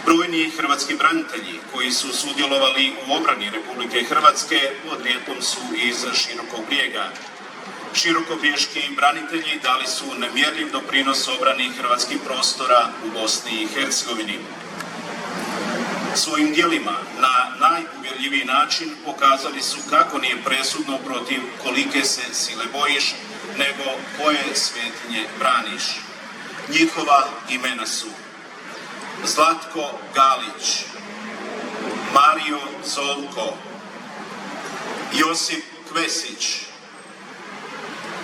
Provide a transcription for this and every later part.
Brojni hrvatski branitelji koji su sudjelovali u obrani Republike Hrvatske podrijetlom su iz Širokog Brijega. Širokobriješki branitelji dali su nemjerljiv doprinos obrani hrvatskih prostora u Bosni i Hercegovini. Svojim djelima na najuvjerljiviji način pokazali su kako nije presudno protiv kolike se sile bojiš, nego koje svetinje braniš. Njihova imena su Zlatko Galić, Mario Zovko, Josip Kvesić,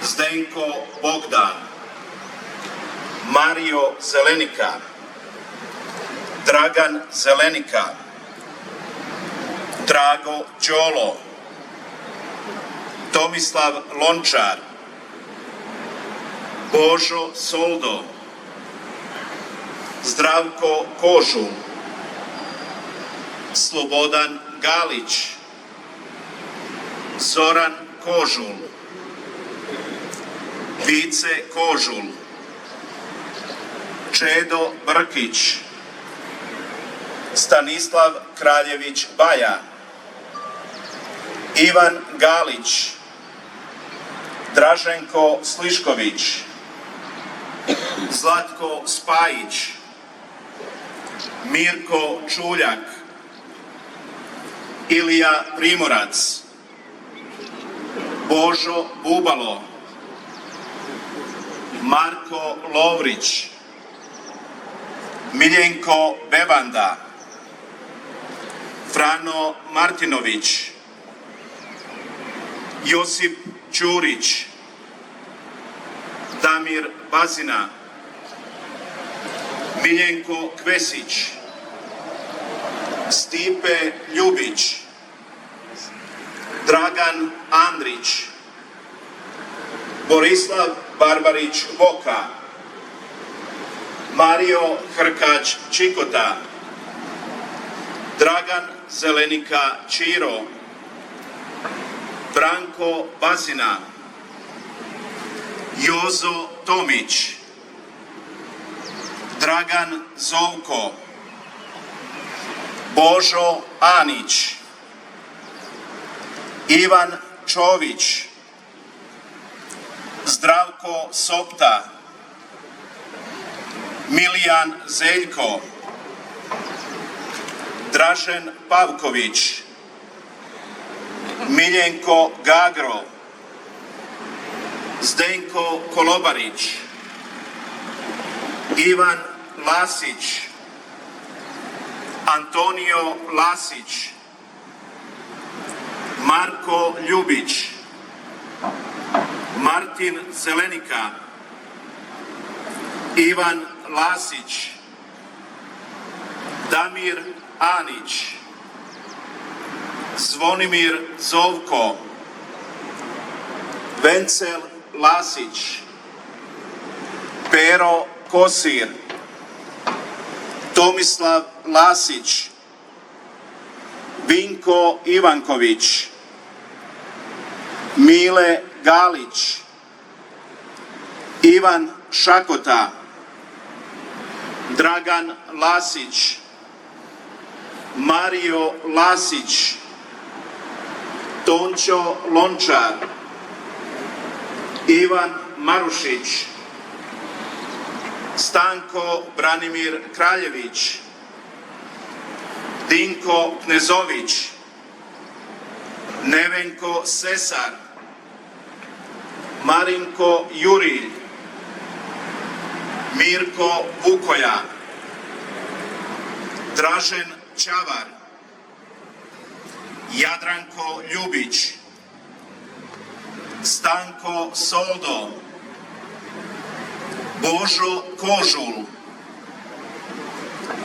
Zdenko Bogdan, Mario Zelenika, Dragan Zelenika, Drago Đolo, Tomislav Lončar, Božo Soldo, Zdravko Kožul, Slobodan Galić, Zoran Kožul, Vice Kožul, Čedo Brkić, Stanislav Kraljević Baja, Ivan Galić, Draženko Slišković, Zlatko Spajić, Mirko Čuljak, Ilija Primorac, Božo Bubalo, Marko Lovrić, Miljenko Bevanda, Frano Martinović, Josip Ćurić, Damir Bazina, Miljenko Kvesić, Stipe Ljubić, Dragan Andrić, Borislav Barbarić Boka, Mario Hrkać Čikota, Dragan Zelenika Čiro, Branko Bazina, Jozo Tomić, Dragan Zovko, Božo Anić, Ivan Čović, Zdravko Sopta, Milijan Zeljko, Dražen Pavković, Miljenko Gagro, Zdenko Kolobarić, Ivan Lasić, Antonio Lasić, Marko Ljubić, Martin Zelenika, Ivan Lasić, Damir Anić, Zvonimir Zovko, Vencel Lasić, Pero Kosir, Tomislav Lasić, Vinko Ivanković, Mile Galić, Ivan Šakota, Dragan Lasić, Mario Lasić, Tončo Lončar, Ivan Marušić, Stanko Branimir Kraljević, Dinko Knezović, Nevenko Sesar, Marinko Jurilj, Mirko Vukoja, Dražen Čavar, Jadranko Ljubić, Stanko Soldo, Božo Kožul,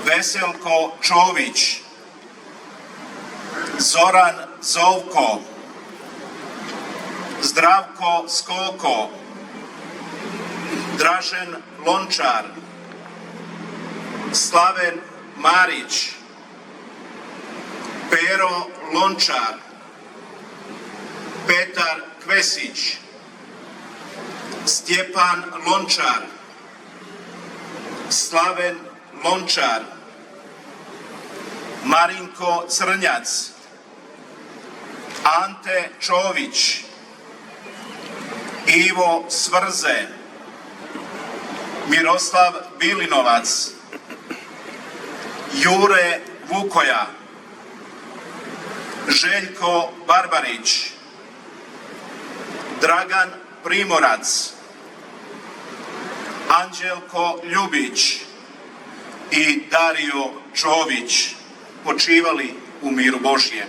Veselko Čović, Zoran Zovko, Zdravko Skoko, Dražen Lončar, Slaven Marić, Pero Lončar, Petar Kvesić, Stjepan Lončar, Slaven Lončar, Marinko Crnjac, Ante Čović, Ivo Svrze, Miroslav Bilinovac, Jure Vukoja, Željko Barbarić, Dragan Primorac, Anđelko Ljubić i Dario Čović počivali u miru Božjem.